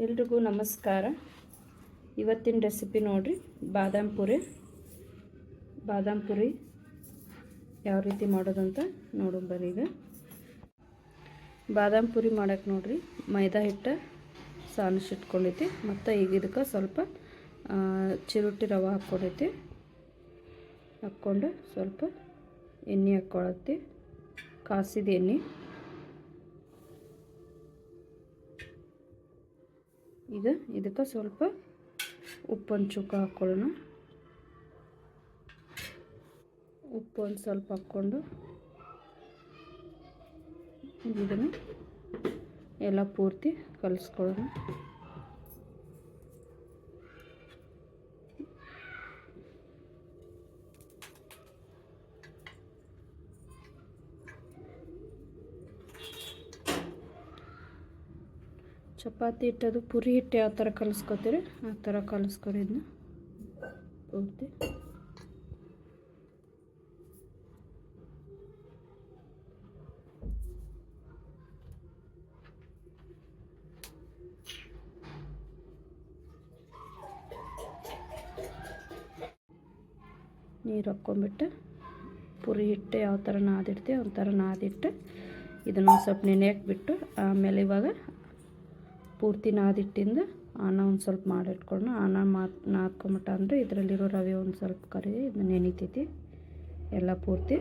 ಎಲ್ರಿಗೂ ನಮಸ್ಕಾರ. ಇವತ್ತಿನ ರೆಸಿಪಿ ನೋಡ್ರಿ, ಬಾದಾಮ್ ಪುರಿ ಯಾವ ರೀತಿ ಮಾಡೋದಂತ ನೋಡೋಣ ಬರ್ರಿ. ಈಗ ಬಾದಾಮ್ ಪುರಿ ಮಾಡೋಕ್ಕೆ ನೋಡ್ರಿ, ಮೈದಾ ಹಿಟ್ಟು ಸಾನಿಸಿಟ್ಕೊಂಡೈತಿ. ಮತ್ತು ಈಗ ಇದಕ್ಕೆ ಸ್ವಲ್ಪ ಚಿರೋಟಿ ರವೆ ಹಾಕ್ಕೊಂಡು ಸ್ವಲ್ಪ ಎಣ್ಣೆ ಹಾಕ್ಕೊಳತ್ತಿ, ಕಾಸಿದ ಎಣ್ಣೆ. ಈಗ ಇದಕ್ಕೆ ಸ್ವಲ್ಪ ಉಪ್ಪೊಂದು ಚೂಕ ಹಾಕ್ಕೊಳ್ಳೋಣ. ಉಪ್ಪು ಒಂದು ಸ್ವಲ್ಪ ಹಾಕ್ಕೊಂಡು ಇದನ್ನು ಎಲ್ಲ ಪೂರ್ತಿ ಕಲಿಸ್ಕೊಳ್ಳೋಣ. ಚಪಾತಿ ಹಿಟ್ಟದು ಪುರಿ ಹಿಟ್ಟು ಯಾವ ಥರ ಕಲಿಸ್ಕೊತೀರಿ ಆ ಥರ ಕಲಿಸ್ಕೊರಿ. ಇದನ್ನ ಪೂರ್ತಿ ನೀರು ಹಾಕ್ಕೊಂಬಿಟ್ಟು ಪುರಿ ಹಿಟ್ಟು ಯಾವ ಥರ ನಾದಿಡ್ತೀವಿ ಒಂಥರ ನಾದಿಟ್ಟು ಇದನ್ನು ಸ್ವಲ್ಪ ನೆನೆಯಕ್ಕೆ ಬಿಟ್ಟು, ಆಮೇಲೆ ಇವಾಗ ಪೂರ್ತಿ ನಾದಿಟ್ಟಿಂದ ಅನ್ನ ಒಂದು ಸ್ವಲ್ಪ ಮಾಡಿಟ್ಕೊಂಡು ನಾದ್ಕೊಂಬಿಟ್ಟ ಅಂದರೆ ಇದರಲ್ಲಿರೋ ರವೆ ಒಂದು ಸ್ವಲ್ಪ ಕರಿ ಇದನ್ನ ನೆನಿತೈತಿ ಎಲ್ಲ ಪೂರ್ತಿ.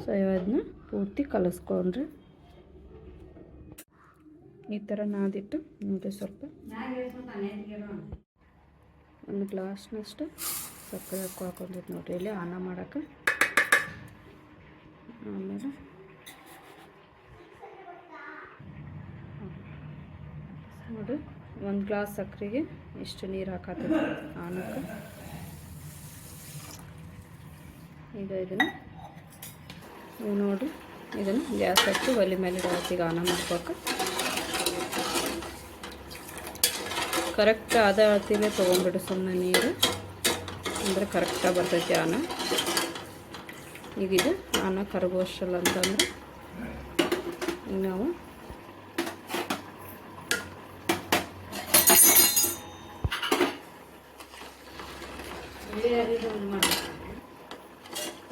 ಸೊ ಇದನ್ನ ಪೂರ್ತಿ ಕಲಿಸ್ಕೊಂಡ್ರೆ ಈ ಥರ ನಾದಿಟ್ಟು ನೋಡಿರಿ. ಸ್ವಲ್ಪ ಒಂದು ಗ್ಲಾಸ್ನಷ್ಟು ಸಕ್ಕರೆ ಹಾಕೊಂಡಿದ್ದು ನೋಡಿರಿ ಇಲ್ಲಿ ಅನ್ನ ಮಾಡೋಕ್ಕೆ. ಆಮೇಲೆ ನೋಡಿ, ಒಂದು ಗ್ಲಾಸ್ ಸಕ್ಕರೆಗೆ ಇಷ್ಟು ನೀರು ಹಾಕತ್ತೀವಿ ಅನ್ನಕ್ಕೆ. ಈಗ ಇದನ್ನು ನೀವು ನೋಡಿ, ಇದನ್ನು ಗ್ಯಾಸ್ ಹಚ್ಚಿ ಒಲೆ ಮೇಲೆ ಇಡೋತ್ತೀಗ ಅನ್ನ ಮಾಡ್ಬೇಕು. ಕರೆಕ್ಟ್ ಅದ ಅಳತಿಲೇ ತೊಗೊಂಡ್ಬಿಡು, ಸುಮ್ಮನೆ ನೀರು ಅಂದರೆ ಕರೆಕ್ಟಾಗಿ ಬರ್ತೈತಿ ಅನ್ನ. ಈಗಿದು ಅನ್ನ ಕರಗೋಷ್ಟಲ್ಲ ಅಂತಂದರೆ ಈಗ ನಾವು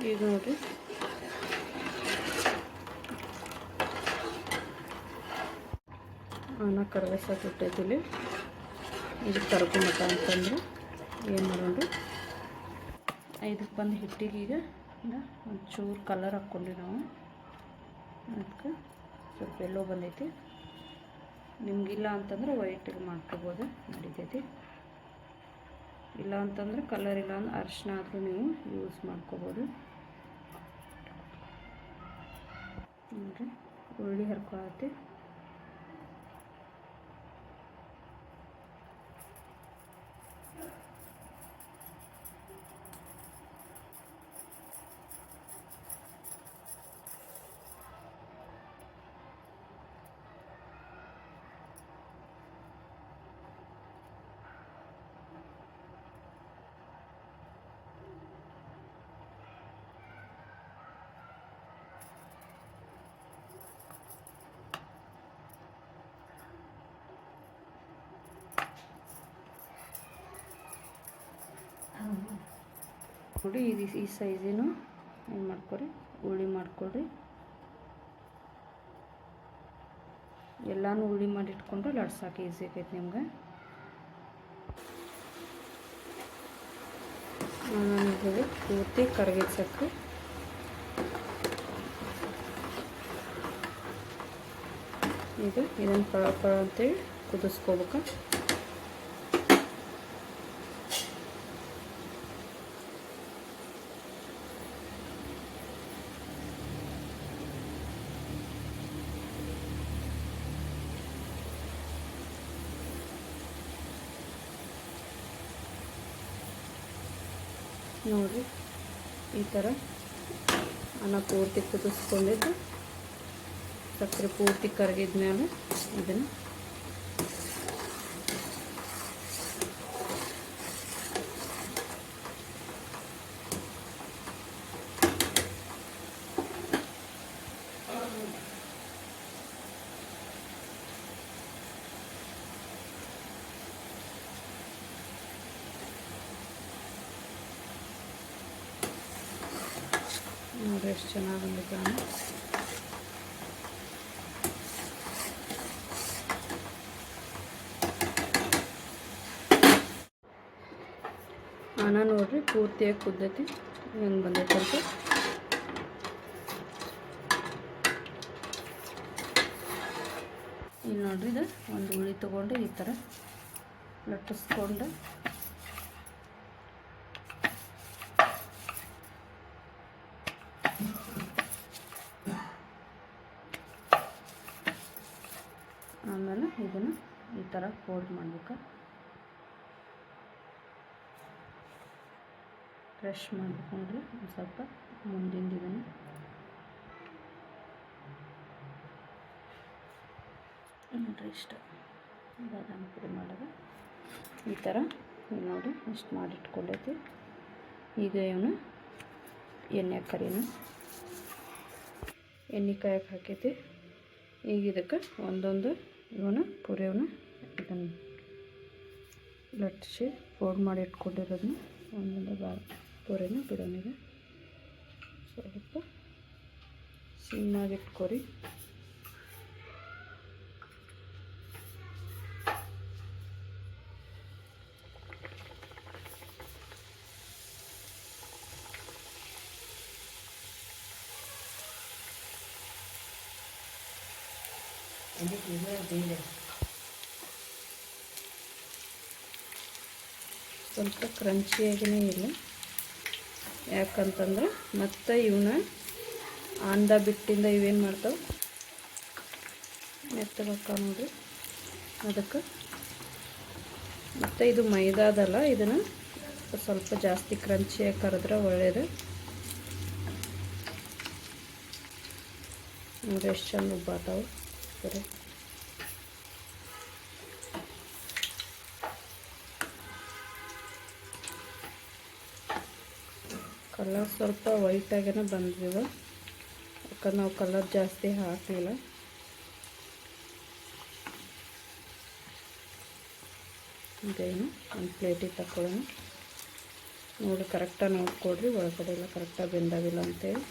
ಈಗ ನೋಡಿರಿ ಅನ್ನ ಕರಗಿಸೋಕಿಟ್ಟೈತಿಲ್ಲಿ. ಇದು ಕರ್ಕೊಂಬಟ್ಟ ಅಂತಂದ್ರೆ ಏನು ಮಾಡೋಣ, ಇದಕ್ಕೆ ಬಂದು ಹಿಟ್ಟಿಗೆ ಈಗ ಒಂಚೂರು ಕಲರ್ ಹಾಕ್ಕೊಂಡ್ವಿ ನಾವು. ಅದಕ್ಕೆ ಸ್ವಲ್ಪ ಎಲ್ಲೋ ಬಂದೈತಿ. ನಿಮಗಿಲ್ಲ ಅಂತಂದ್ರೆ ವೈಟಿಗೆ ಮಾಡ್ಕೋಬೋದು, ನಡೀತೈತಿ. ಇಲ್ಲ ಅಂತಂದ್ರೆ ಕಲರ್ ಇಲ್ಲ ಅಂದ್ರೆ ಅರಿಶಿನ ಆದರೂ ನೀವು ಯೂಸ್ ಮಾಡ್ಕೋಬೋದು. ನೋಡಿರಿ, ಉಳ್ಳಿ ಹರ್ಕೊಳತ್ತಿ. ನೋಡಿ, ಈ ಸೈಜಿನು ಏನು ಮಾಡ್ಕೊರಿ, ಉಳ್ಳಿ ಮಾಡ್ಕೊಳ್ರಿ. ಎಲ್ಲನೂ ಉಳ್ಳಿ ಮಾಡಿಟ್ಕೊಂಡ್ರೆ ಲಡ್ಸೋಕೆ ಈಸಿ ಆಕೈತಿ ನಿಮ್ಗೆ. ನಾನು ಪೂರ್ತಿ ಕರಗಿಸಕ್ಕೆ ಈಗ ಇದನ್ನು ಪಳ ಅಂತೇಳಿ ಕುದಿಸ್ಕೋಬೇಕು. ನೋಡಿ, ಈ ಥರ ಅನ್ನ ಪೂರ್ತಿ ಕುದಿಸ್ಕೊಂಡಿದ್ದು ಸಕ್ಕರೆ ಪೂರ್ತಿ ಕರಗಿದ ಮೇಲೆ ಇದನ್ನು ನೋಡಿರಿ ಎಷ್ಟು ಚೆನ್ನಾಗಿ ಬಂದಿದೆ. ಅನ್ನ ನೋಡಿರಿ ಪೂರ್ತಿಯಾಗಿ ಕುದ್ದೈತಿ, ಹೆಂಗೆ ಬಂದೈತೆ ಅಂತ. ಇಲ್ಲಿ ನೋಡಿರಿ ಇದು ಒಂದು ಉಳಿ ತೊಗೊಂಡು ಈ ಥರ ಲಟ್ಟಿಸ್ಕೊಂಡು ಆಮೇಲೆ ಇದನ್ನು ಈ ಥರ ಫೋಲ್ಡ್ ಮಾಡ್ಬೇಕು, ಫ್ರೆಶ್ ಮಾಡ್ಬೇಕು ನೋಡಿರಿ ಒಂದು ಸ್ವಲ್ಪ ಮುಂದಿಂದ ಇದನ್ನು ನೋಡಿರಿ ಇಷ್ಟ ಬಾದಾಮಿ ಪುಡಿ ಮಾಡೋದು ಈ ಥರ. ನೋಡಿ ಇಷ್ಟು ಮಾಡಿಟ್ಕೊಂಡೈತಿ. ಈಗ ಇವನು ಎಣ್ಣೆ ಕಾಯಕ್ಕೆ ಹಾಕೈತಿ. ಈಗ ಇದಕ್ಕೆ ಒಂದೊಂದು ಇವನು ಪುರಿಯವನ್ನ ಇದನ್ನು ಲಟ್ಟಿಸಿ ಫೋಲ್ಡ್ ಮಾಡಿ ಇಟ್ಕೊಂಡಿರೋದನ್ನ ಒಂದೊಂದು ಪುರಿನ ಬಿಡೋನಿಗೆ ಸ್ವಲ್ಪ ಸಿಮ್ಮಾಗಿ ಇಟ್ಕೊರಿ. ಸ್ವಲ್ಪ ಕ್ರಂಚಿಯಾಗಿಯೇ ಇಲ್ಲ, ಯಾಕಂತಂದ್ರೆ ಮತ್ತು ಇವನ್ನ ಅಂದ ಬಿಟ್ಟಿಂದ ಇವೇನು ಮಾಡ್ತಾವೆ ಮೆತ್ತಗಕ್ಕ ನೋಡಿರಿ. ಅದಕ್ಕೆ ಮತ್ತು ಇದು ಮೈದಾದಲ್ಲ, ಇದನ್ನು ಸ್ವಲ್ಪ ಜಾಸ್ತಿ ಕ್ರಂಚಿಯಾಗಿ ಕರೆದ್ರೆ ಒಳ್ಳೆಯದು. ನೋಡಿ ಎಷ್ಟು ಚಂದ ಉಬ್ಬಾತಾವೆ. ಸರಿ, ಕಲರ್ ಸ್ವಲ್ಪ ವೈಟಾಗೇ ಬಂದಿವೆ, ಯಾಕಂದ್ರೆ ನಾವು ಕಲರ್ ಜಾಸ್ತಿ ಹಾಕಲಿಲ್ಲ. ಇದೇನು ಒಂದು ಪ್ಲೇಟಿಗೆ ತಗೊಳ್ಳೋಣ. ನೋಡಿ ಕರೆಕ್ಟಾಗಿ ನೋಡ್ಕೊಡ್ರಿ, ಒಳಗಡೆ ಎಲ್ಲ ಕರೆಕ್ಟಾಗಿ ಬೆಂದಾಗಿಲ್ಲ ಅಂತೇಳಿ.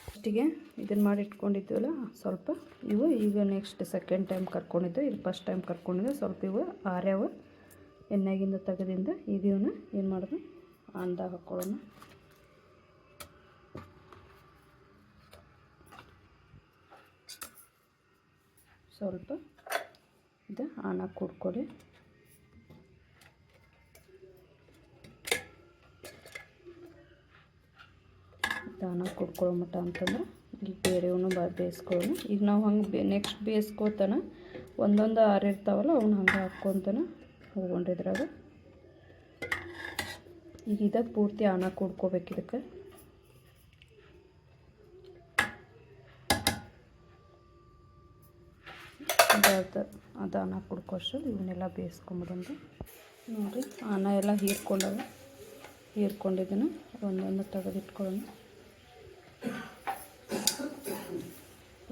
ಫಸ್ಟಿಗೆ ಇದನ್ನು ಮಾಡಿ ಇಟ್ಕೊಂಡಿದ್ದೀವಲ್ಲ ಸ್ವಲ್ಪ ಇವು ಈಗ ನೆಕ್ಸ್ಟ್ ಸೆಕೆಂಡ್ ಟೈಮ್ ಕರ್ಕೊಂಡಿದ್ದೆ, ಇದು ಫಸ್ಟ್ ಟೈಮ್ ಕರ್ಕೊಂಡಿದ್ದೆ. ಸ್ವಲ್ಪ ಇವು ಆರ್ಯಾವ ಎಣ್ಣೆಗಿಂದ ತೆಗೆದಿಂದ ಈಗ ಇವನ್ನ ಏನು ಮಾಡೋದು ಅನ್ನದಾಗ ಹಾಕ್ಕೊಳ್ಳೋಣ. ಸ್ವಲ್ಪ ಇದು ಅನ್ನ ಕುಡ್ಕೊಳ್ಳಿ. ಅನ್ನ ಕುಡ್ಕೊಳ್ಳೋ ಮಟ್ಟ ಅಂತಂದ್ರೆ ಈಗ ಬೇರೆಯವನು ಬೇಯಿಸ್ಕೊಳ್ಳೋಣ. ಈಗ ನಾವು ಹಂಗೆ ನೆಕ್ಸ್ಟ್ ಬೇಯಿಸ್ಕೋತಾನೆ ಒಂದೊಂದು ಆರಿರ್ತಾವಲ್ಲ ಅವ್ನು ಹಂಗೆ ಹಾಕ್ಕೊತಾನೆ ಹೋಗೊಂಡಿದ್ರಾಗ. ಈಗ ಇದಕ್ಕೆ ಪೂರ್ತಿ ಅನ್ನ ಕುಡ್ಕೋಬೇಕು. ಇದಕ್ಕೆ ಅದು ಅನ್ನ ಕುಡ್ಕೋಷ್ಟು ಇವನ್ನೆಲ್ಲ ಬೇಯಿಸ್ಕೊಂಬಿಡಂದು. ನೋಡಿರಿ ಅನ್ನ ಎಲ್ಲ ಹೀರ್ಕೊಂಡಿದ್ದನ್ನು ಒಂದೊಂದು ತೆಗೆದಿಟ್ಕೊಳ್ಳೋಣ.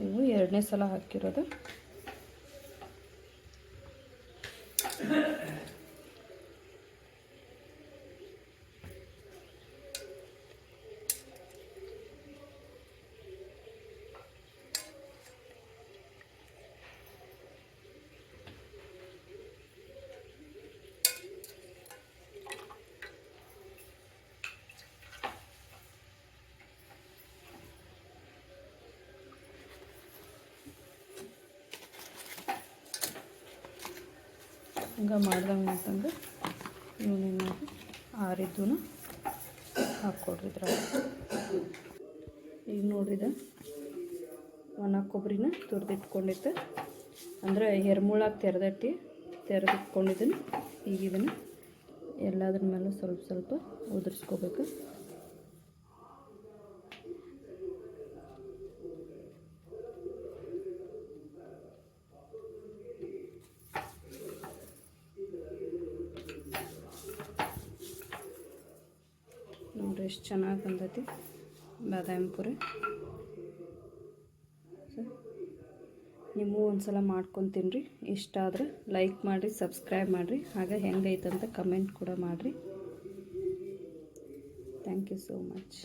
ಇವು ಎರಡನೇ ಸಲ ಹಾಕಿರೋದು. ಹಂಗೆ ಮಾಡ್ದಂಗೆ ಮಾಡ್ದಂಗೆ ಇವನೇನು ಮಾಡಿ ಆರಿದ್ದೂ ಹಾಕ್ಕೊಡ್ರಿ ಇದ್ರಾಗ. ಈಗ ನೋಡ್ರಿದ ಒಣ ಕೊಬ್ಬರಿನ ತುರಿದಿಟ್ಕೊಂಡಿದ್ದೆ, ಅಂದರೆ ಎರ್ಮುಳಾಗಿ ತೆರೆದಿಟ್ಟಿಟ್ಕೊಂಡಿದ್ದೀನಿ. ಈಗ ಇದನ್ನು ಎಲ್ಲದ್ರ ಮೇಲೂ ಸ್ವಲ್ಪ ಸ್ವಲ್ಪ ಉದುರಿಸ್ಕೋಬೇಕು. ನೋಡಿರಿ ಎಷ್ಟು ಚೆನ್ನಾಗಿ ಬಂದೈತಿ ಬಾದಾಮಿ ಪುರಿ. ನೀವು ಒಂದ್ಸಲ ಮಾಡ್ಕೊಂಡು ತಿನ್ನಿರಿ. ಇಷ್ಟ ಆದರೆ ಲೈಕ್ ಮಾಡಿರಿ, ಸಬ್ಸ್ಕ್ರೈಬ್ ಮಾಡಿರಿ, ಹಾಗೆ ಹೆಂಗೈತೆ ಅಂತ ಕಮೆಂಟ್ ಕೂಡ ಮಾಡಿರಿ. Thank you so much.